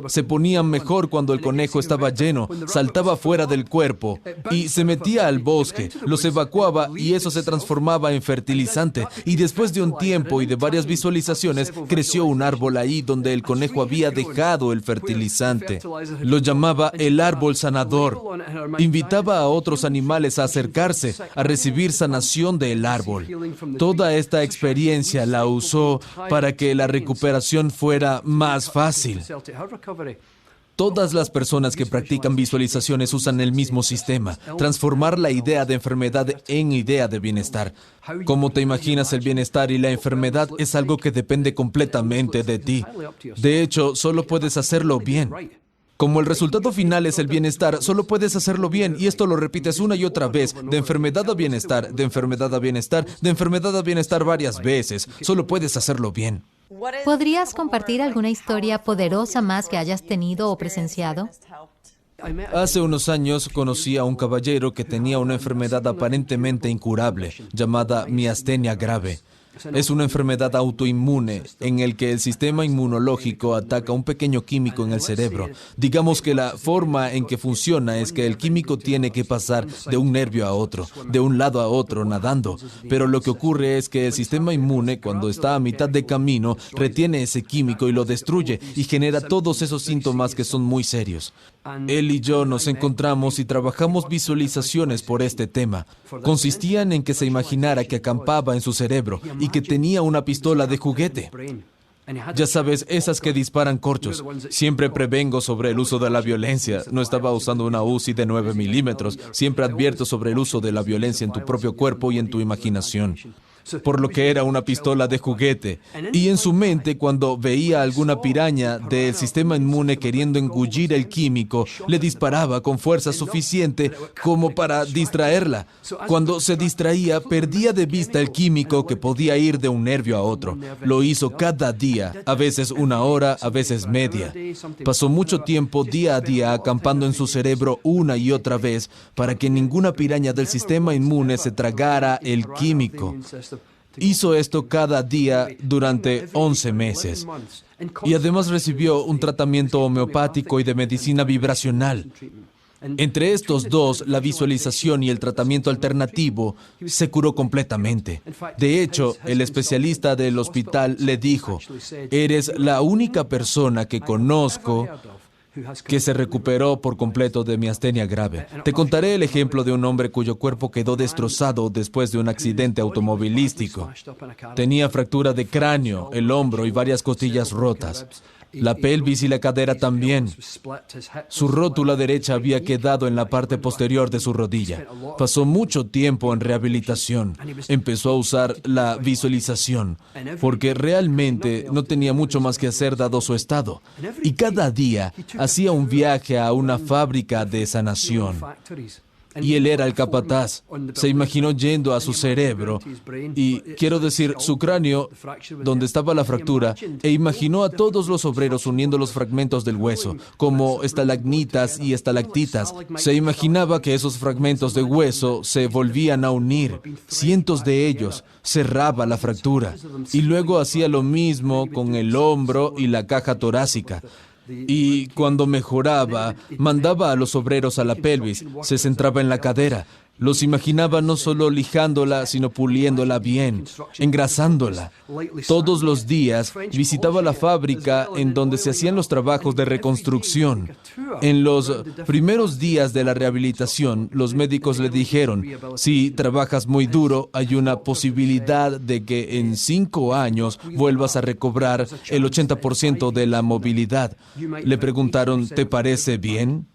[SPEAKER 2] Se ponían mejor cuando el conejo estaba lleno, saltaba fuera del cuerpo y se metía al bosque, los evacuaba y eso se transformaba en fertilizante. Y después de un tiempo y de varias visualizaciones, creció un árbol ahí donde el conejo había dejado el fertilizante. Lo llamaba el árbol sanador. Invitaba a otros animales a acercarse, a recibir sanación del árbol. Toda esta experiencia la usó para que la recuperación fuera más fácil. Todas las personas que practican visualizaciones usan el mismo sistema, transformar la idea de enfermedad en idea de bienestar. Cómo te imaginas el bienestar y la enfermedad es algo que depende completamente de ti. De hecho, solo puedes hacerlo bien. Como el resultado final es el bienestar, solo puedes hacerlo bien, y esto lo repites una y otra vez, de enfermedad a bienestar, de enfermedad a bienestar, de enfermedad a bienestar varias veces. Solo puedes hacerlo bien.
[SPEAKER 1] ¿Podrías compartir alguna historia poderosa más que hayas tenido o presenciado?
[SPEAKER 2] Hace unos años conocí a un caballero que tenía una enfermedad aparentemente incurable, llamada miastenia grave. Es una enfermedad autoinmune en el que el sistema inmunológico ataca un pequeño químico en el cerebro. Digamos que la forma en que funciona es que el químico tiene que pasar de un nervio a otro, de un lado a otro, nadando. Pero lo que ocurre es que el sistema inmune, cuando está a mitad de camino, retiene ese químico y lo destruye y genera todos esos síntomas que son muy serios. Él y yo nos encontramos y trabajamos visualizaciones por este tema. Consistían en que se imaginara que acampaba en su cerebro y que tenía una pistola de juguete. Ya sabes, esas que disparan corchos. Siempre prevengo sobre el uso de la violencia. No estaba usando una Uzi de 9 milímetros. Siempre advierto sobre el uso de la violencia en tu propio cuerpo y en tu imaginación. Por lo que era una pistola de juguete. Y en su mente, cuando veía alguna piraña del sistema inmune queriendo engullir el químico, le disparaba con fuerza suficiente como para distraerla. Cuando se distraía, perdía de vista el químico que podía ir de un nervio a otro. Lo hizo cada día, a veces una hora, a veces media. Pasó mucho tiempo día a día acampando en su cerebro una y otra vez para que ninguna piraña del sistema inmune se tragara el químico. Hizo esto cada día durante 11 meses. Y además recibió un tratamiento homeopático y de medicina vibracional. Entre estos dos, la visualización y el tratamiento alternativo, se curó completamente. De hecho, el especialista del hospital le dijo: "Eres la única persona que conozco que se recuperó por completo de miastenia grave". Te contaré el ejemplo de un hombre cuyo cuerpo quedó destrozado después de un accidente automovilístico. Tenía fractura de cráneo, el hombro y varias costillas rotas. La pelvis y la cadera también. Su rótula derecha había quedado en la parte posterior de su rodilla. Pasó mucho tiempo en rehabilitación. Empezó a usar la visualización, porque realmente no tenía mucho más que hacer dado su estado. Y cada día hacía un viaje a una fábrica de sanación. y él era el capataz. Se imaginó yendo a su cerebro, y quiero decir, su cráneo, donde estaba la fractura, e imaginó a todos los obreros uniendo los fragmentos del hueso, como estalagmitas y estalactitas. Se imaginaba que esos fragmentos de hueso se volvían a unir, cientos de ellos, cerraba la fractura, y luego hacía lo mismo con el hombro y la caja torácica. Y cuando mejoraba, mandaba a los obreros a la pelvis, se centraba en la cadera. Los imaginaba no solo lijándola, sino puliéndola bien, engrasándola. Todos los días visitaba la fábrica en donde se hacían los trabajos de reconstrucción. En los primeros días de la rehabilitación, los médicos le dijeron, si trabajas muy duro, hay una posibilidad de que en 5 años vuelvas a recobrar el 80% de la movilidad. Le preguntaron, ¿te parece bien?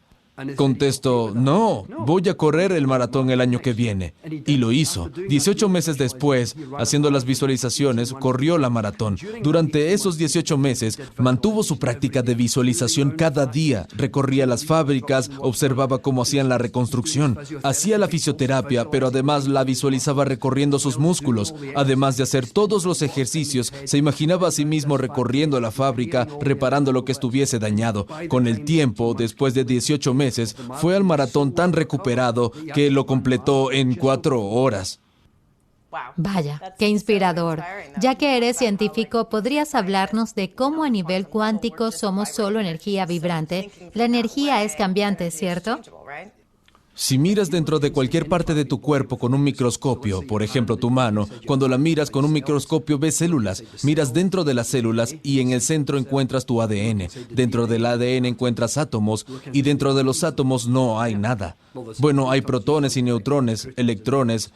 [SPEAKER 2] Contestó, no, voy a correr el maratón el año que viene. Y lo hizo. 18 meses después, haciendo las visualizaciones, corrió la maratón. Durante esos 18 meses, mantuvo su práctica de visualización cada día. Recorría las fábricas, observaba cómo hacían la reconstrucción. Hacía la fisioterapia, pero además la visualizaba recorriendo sus músculos. Además de hacer todos los ejercicios, se imaginaba a sí mismo recorriendo la fábrica, reparando lo que estuviese dañado. Con el tiempo, después de 18 meses, fue al maratón tan recuperado que lo completó en 4 horas.
[SPEAKER 1] Vaya, qué inspirador. Ya que eres científico, ¿podrías hablarnos de cómo a nivel cuántico somos solo energía vibrante? La energía es cambiante, ¿cierto?
[SPEAKER 2] Si miras dentro de cualquier parte de tu cuerpo con un microscopio, por ejemplo tu mano, cuando la miras con un microscopio ves células, miras dentro de las células y en el centro encuentras tu ADN. Dentro del ADN encuentras átomos y dentro de los átomos no hay nada. Bueno, hay protones y neutrones, electrones,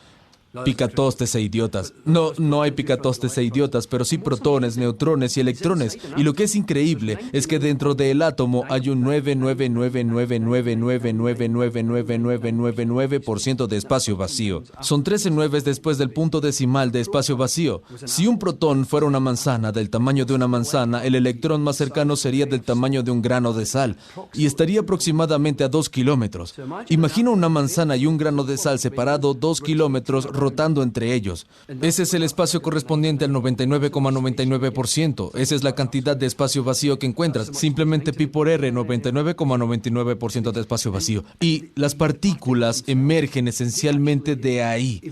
[SPEAKER 2] picatostes e idiotas. No hay picatostes e idiotas, pero sí protones, neutrones y electrones. Y lo que es increíble es que dentro del átomo hay un 9,99999999999% de espacio vacío. Son 13 nueves después del punto decimal de espacio vacío. Si un protón fuera una manzana del tamaño de una manzana, el electrón más cercano sería del tamaño de un grano de sal y estaría aproximadamente a 2 kilómetros. Imagina una manzana y un grano de sal separado 2 kilómetros rotando entre ellos. Ese es el espacio correspondiente al 99,99%. Esa es la cantidad de espacio vacío que encuentras. Simplemente pi por r, 99,99% de espacio vacío. Y las partículas emergen esencialmente de ahí,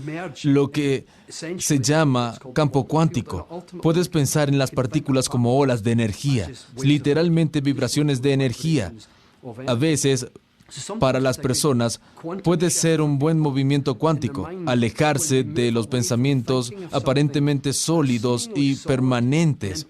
[SPEAKER 2] lo que se llama campo cuántico. Puedes pensar en las partículas como olas de energía, literalmente vibraciones de energía. A veces, para las personas, puede ser un buen movimiento cuántico, alejarse de los pensamientos aparentemente sólidos y permanentes.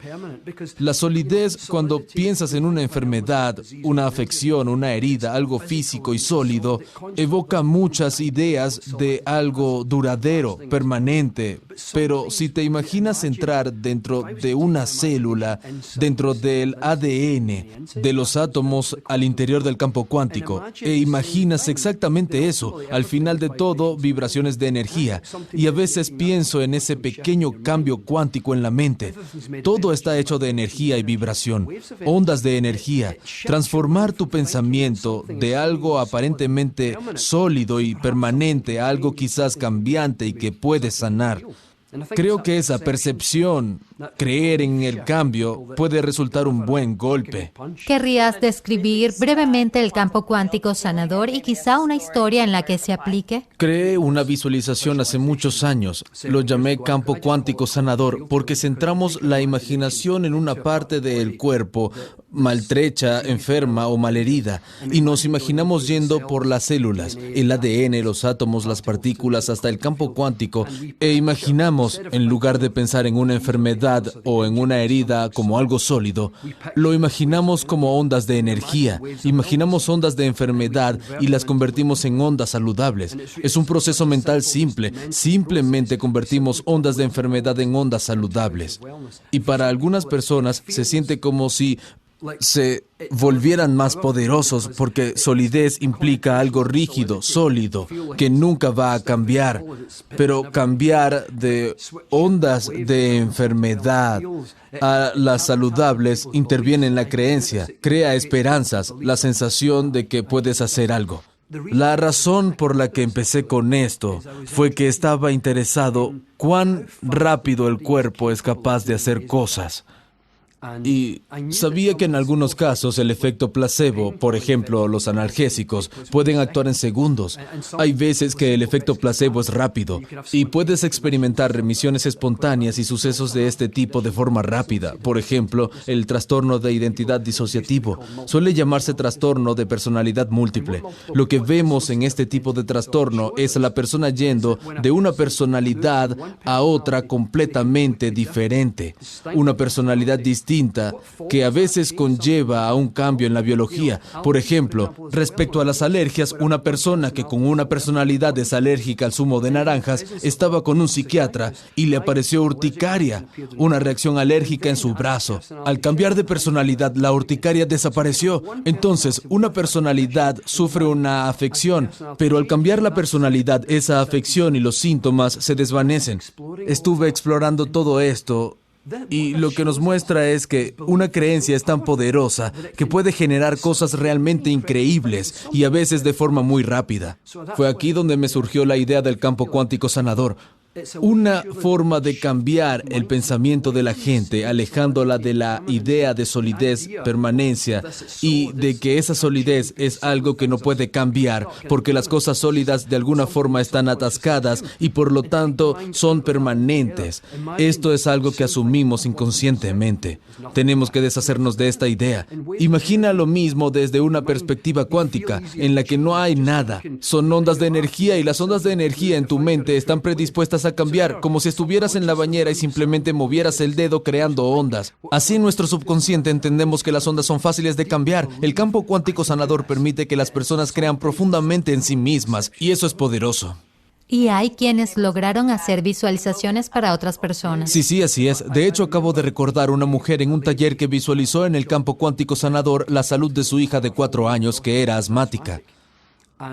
[SPEAKER 2] La solidez, cuando piensas en una enfermedad, una afección, una herida, algo físico y sólido, evoca muchas ideas de algo duradero, permanente. Pero si te imaginas entrar dentro de una célula, dentro del ADN, de los átomos al interior del campo cuántico, e imaginas exactamente eso, al final de todo, vibraciones de energía. Y a veces pienso en ese pequeño cambio cuántico en la mente. Todo está hecho de energía y vibración, ondas de energía. Transformar tu pensamiento de algo aparentemente sólido y permanente a algo quizás cambiante y que puede sanar. Creo que esa percepción, creer en el cambio, puede resultar un buen golpe.
[SPEAKER 1] ¿Querrías describir brevemente el campo cuántico sanador y quizá una historia en la que se aplique?
[SPEAKER 2] Creé una visualización hace muchos años. Lo llamé campo cuántico sanador porque centramos la imaginación en una parte del cuerpo maltrecha, enferma o malherida, y nos imaginamos yendo por las células, el ADN, los átomos, las partículas, hasta el campo cuántico, e imaginamos, en lugar de pensar en una enfermedad o en una herida como algo sólido, lo imaginamos como ondas de energía. Imaginamos ondas de enfermedad y las convertimos en ondas saludables. Es un proceso mental simple. Simplemente convertimos ondas de enfermedad en ondas saludables. Y para algunas personas se siente como si se volvieran más poderosos, porque solidez implica algo rígido, sólido, que nunca va a cambiar. Pero cambiar de ondas de enfermedad a las saludables interviene en la creencia, crea esperanzas, la sensación de que puedes hacer algo. La razón por la que empecé con esto fue que estaba interesado cuán rápido el cuerpo es capaz de hacer cosas. Y sabía que en algunos casos el efecto placebo, por ejemplo, los analgésicos, pueden actuar en segundos. Hay veces que el efecto placebo es rápido y puedes experimentar remisiones espontáneas y sucesos de este tipo de forma rápida. Por ejemplo, el trastorno de identidad disociativo suele llamarse trastorno de personalidad múltiple. Lo que vemos en este tipo de trastorno es a la persona yendo de una personalidad a otra completamente diferente. Una personalidad distinta que a veces conlleva a un cambio en la biología. Por ejemplo, respecto a las alergias, una persona que con una personalidad es alérgica al zumo de naranjas estaba con un psiquiatra y le apareció urticaria, una reacción alérgica en su brazo. Al cambiar de personalidad, la urticaria desapareció. Entonces, una personalidad sufre una afección, pero al cambiar la personalidad, esa afección y los síntomas se desvanecen. Estuve explorando todo esto. Y lo que nos muestra es que una creencia es tan poderosa que puede generar cosas realmente increíbles y a veces de forma muy rápida. Fue aquí donde me surgió la idea del campo cuántico sanador. Una forma de cambiar el pensamiento de la gente, alejándola de la idea de solidez, permanencia y de que esa solidez es algo que no puede cambiar porque las cosas sólidas de alguna forma están atascadas y por lo tanto son permanentes. Esto es algo que asumimos inconscientemente. Tenemos que deshacernos de esta idea. Imagina lo mismo desde una perspectiva cuántica en la que no hay nada. Son ondas de energía y las ondas de energía en tu mente están predispuestas a cambiar, como si estuvieras en la bañera y simplemente movieras el dedo creando ondas. Así en nuestro subconsciente entendemos que las ondas son fáciles de cambiar. El campo cuántico sanador permite que las personas crean profundamente en sí mismas, y eso es poderoso.
[SPEAKER 1] Y hay quienes lograron hacer visualizaciones para otras personas.
[SPEAKER 2] Sí, así es. De hecho, acabo de recordar una mujer en un taller que visualizó en el campo cuántico sanador la salud de su hija de 4 años que era asmática.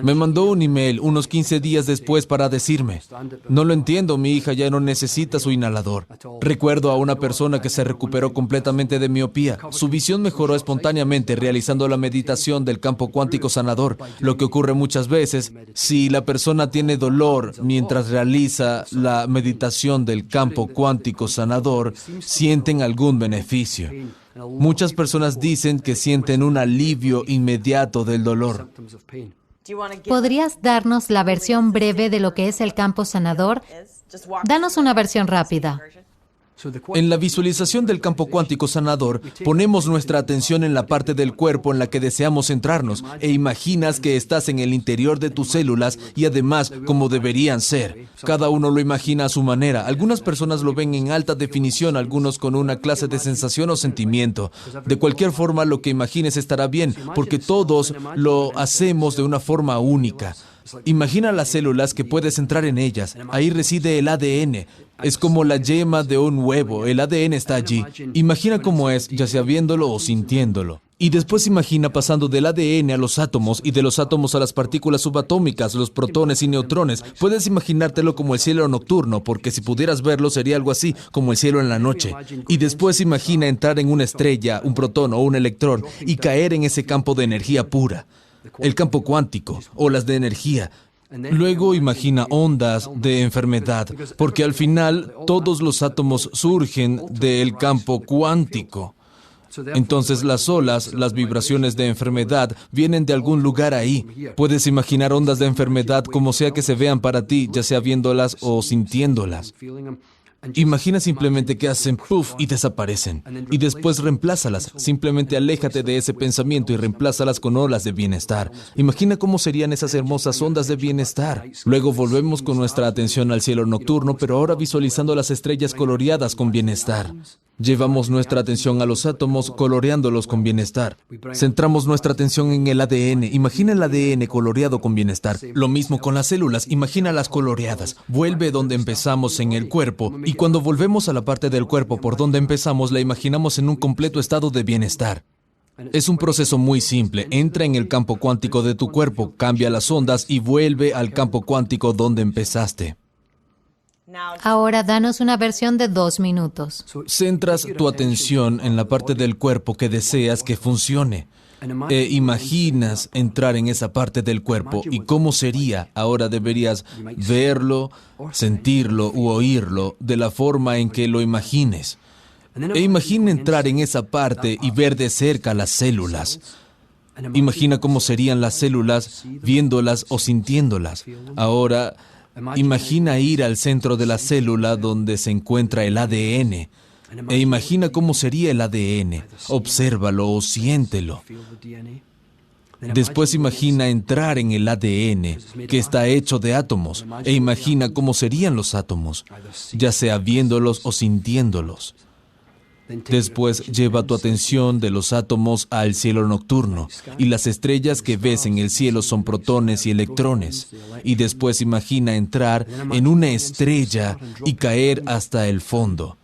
[SPEAKER 2] Me mandó un email unos 15 días después para decirme, no lo entiendo, mi hija ya no necesita su inhalador. Recuerdo a una persona que se recuperó completamente de miopía. Su visión mejoró espontáneamente realizando la meditación del campo cuántico sanador. Lo que ocurre muchas veces, si la persona tiene dolor mientras realiza la meditación del campo cuántico sanador, sienten algún beneficio. Muchas personas dicen que sienten un alivio inmediato del dolor.
[SPEAKER 1] ¿Podrías darnos la versión breve de lo que es el campo sanador? Danos una versión rápida.
[SPEAKER 2] En la visualización del campo cuántico sanador, ponemos nuestra atención en la parte del cuerpo en la que deseamos centrarnos e imaginas que estás en el interior de tus células y además como deberían ser. Cada uno lo imagina a su manera. Algunas personas lo ven en alta definición, algunos con una clase de sensación o sentimiento. De cualquier forma, lo que imagines estará bien, porque todos lo hacemos de una forma única. Imagina las células que puedes entrar en ellas. Ahí reside el ADN. Es como la yema de un huevo. El ADN está allí. Imagina cómo es, ya sea viéndolo o sintiéndolo. Y después imagina pasando del ADN a los átomos y de los átomos a las partículas subatómicas, los protones y neutrones. Puedes imaginártelo como el cielo nocturno, porque si pudieras verlo sería algo así, como el cielo en la noche. Y después imagina entrar en una estrella, un protón o un electrón y caer en ese campo de energía pura. El campo cuántico, olas de energía. Luego imagina ondas de enfermedad, porque al final todos los átomos surgen del campo cuántico. Entonces las olas, las vibraciones de enfermedad, vienen de algún lugar ahí. Puedes imaginar ondas de enfermedad como sea que se vean para ti, ya sea viéndolas o sintiéndolas. Imagina simplemente que hacen puff y desaparecen. Y después reemplázalas. Simplemente aléjate de ese pensamiento y reemplázalas con olas de bienestar. Imagina cómo serían esas hermosas ondas de bienestar. Luego volvemos con nuestra atención al cielo nocturno, pero ahora visualizando las estrellas coloreadas con bienestar. Llevamos nuestra atención a los átomos coloreándolos con bienestar. Centramos nuestra atención en el ADN. Imagina el ADN coloreado con bienestar. Lo mismo con las células. Imagínalas coloreadas. Vuelve donde empezamos en el cuerpo. Y cuando volvemos a la parte del cuerpo por donde empezamos, la imaginamos en un completo estado de bienestar. Es un proceso muy simple. Entra en el campo cuántico de tu cuerpo, cambia las ondas y vuelve al campo cuántico donde empezaste.
[SPEAKER 1] Ahora danos una versión de 2 minutos.
[SPEAKER 2] Centras tu atención en la parte del cuerpo que deseas que funcione. e imaginas entrar en esa parte del cuerpo y cómo sería. Ahora deberías verlo, sentirlo u oírlo de la forma en que lo imagines. E imagina entrar en esa parte y ver de cerca las células. Imagina cómo serían las células viéndolas o sintiéndolas. Ahora, imagina ir al centro de la célula donde se encuentra el ADN. E imagina cómo sería el ADN. Obsérvalo o siéntelo. Después imagina entrar en el ADN, que está hecho de átomos, e imagina cómo serían los átomos, ya sea viéndolos o sintiéndolos. Después lleva tu atención de los átomos al cielo nocturno, y las estrellas que ves en el cielo son protones y electrones. Y después imagina entrar en una estrella y caer hasta el fondo,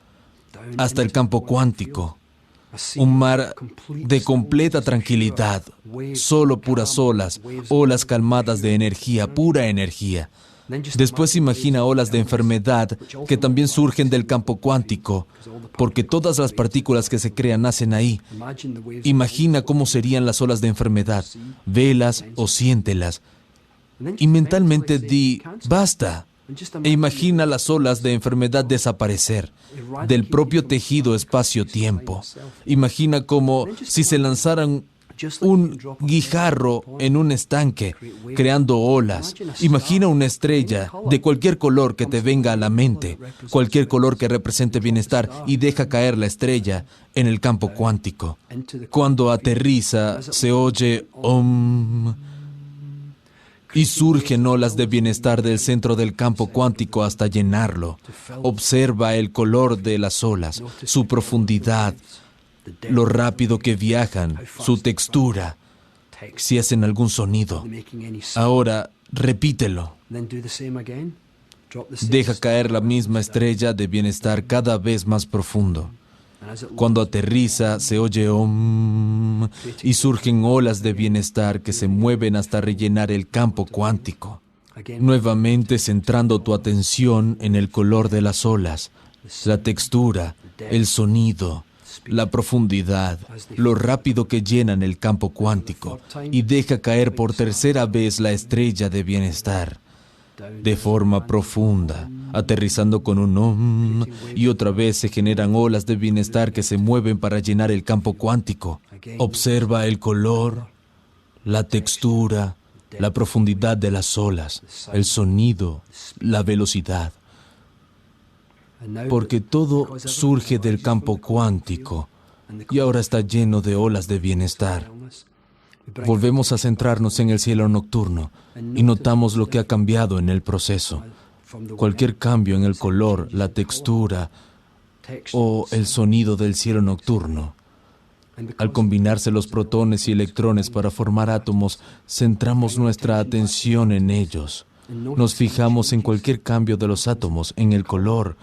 [SPEAKER 2] hasta el campo cuántico. Un mar de completa tranquilidad, solo puras olas calmadas de energía, pura energía. Después imagina olas de enfermedad que también surgen del campo cuántico, porque todas las partículas que se crean nacen ahí. Imagina cómo serían las olas de enfermedad, velas o siéntelas. Y mentalmente di, basta. E imagina las olas de enfermedad desaparecer del propio tejido espacio-tiempo. Imagina como si se lanzaran un guijarro en un estanque, creando olas. Imagina una estrella de cualquier color que te venga a la mente, cualquier color que represente bienestar, y deja caer la estrella en el campo cuántico. Cuando aterriza, se oye Om, y surgen olas de bienestar del centro del campo cuántico hasta llenarlo. Observa el color de las olas, su profundidad, lo rápido que viajan, su textura, si hacen algún sonido. Ahora, repítelo. Deja caer la misma estrella de bienestar cada vez más profundo. Cuando aterriza, se oye Om, y surgen olas de bienestar que se mueven hasta rellenar el campo cuántico. Nuevamente centrando tu atención en el color de las olas, la textura, el sonido, la profundidad, lo rápido que llenan el campo cuántico, y deja caer por tercera vez la estrella de bienestar, de forma profunda, aterrizando con un Om, y otra vez se generan olas de bienestar que se mueven para llenar el campo cuántico. Observa el color, la textura, la profundidad de las olas, el sonido, la velocidad. Porque todo surge del campo cuántico y ahora está lleno de olas de bienestar. Volvemos a centrarnos en el cielo nocturno y notamos lo que ha cambiado en el proceso. Cualquier cambio en el color, la textura o el sonido del cielo nocturno. Al combinarse los protones y electrones para formar átomos, centramos nuestra atención en ellos. Nos fijamos en cualquier cambio de los átomos, en el color,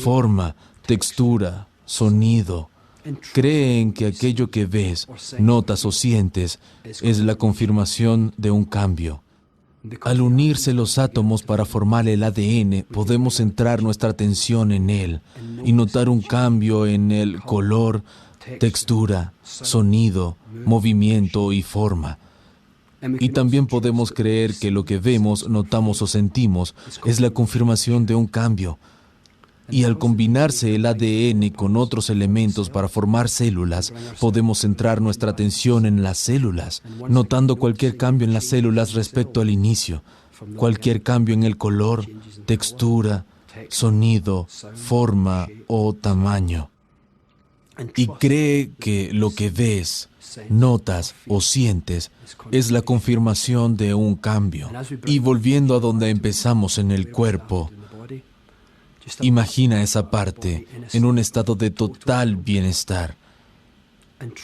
[SPEAKER 2] forma, textura, sonido. Cree en que aquello que ves, notas o sientes es la confirmación de un cambio. Al unirse los átomos para formar el ADN, podemos centrar nuestra atención en él y notar un cambio en el color, textura, sonido, movimiento y forma. Y también podemos creer que lo que vemos, notamos o sentimos es la confirmación de un cambio. Y al combinarse el ADN con otros elementos para formar células, podemos centrar nuestra atención en las células, notando cualquier cambio en las células respecto al inicio, cualquier cambio en el color, textura, sonido, forma o tamaño. Y cree que lo que ves, notas o sientes es la confirmación de un cambio. Y volviendo a donde empezamos en el cuerpo, imagina esa parte en un estado de total bienestar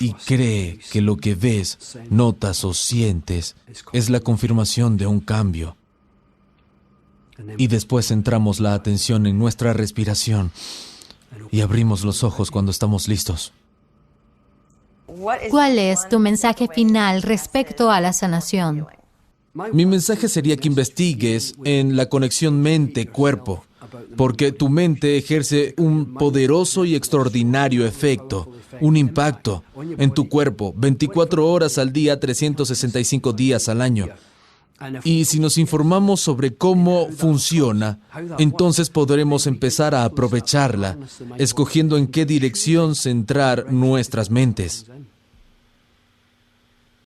[SPEAKER 2] y cree que lo que ves, notas o sientes es la confirmación de un cambio. Y después centramos la atención en nuestra respiración y abrimos los ojos cuando estamos listos.
[SPEAKER 1] ¿Cuál es tu mensaje final respecto a la sanación?
[SPEAKER 2] Mi mensaje sería que investigues en la conexión mente-cuerpo. porque tu mente ejerce un poderoso y extraordinario efecto, un impacto en tu cuerpo 24 horas al día, 365 días al año. Y si nos informamos sobre cómo funciona, entonces podremos empezar a aprovecharla, escogiendo en qué dirección centrar nuestras mentes.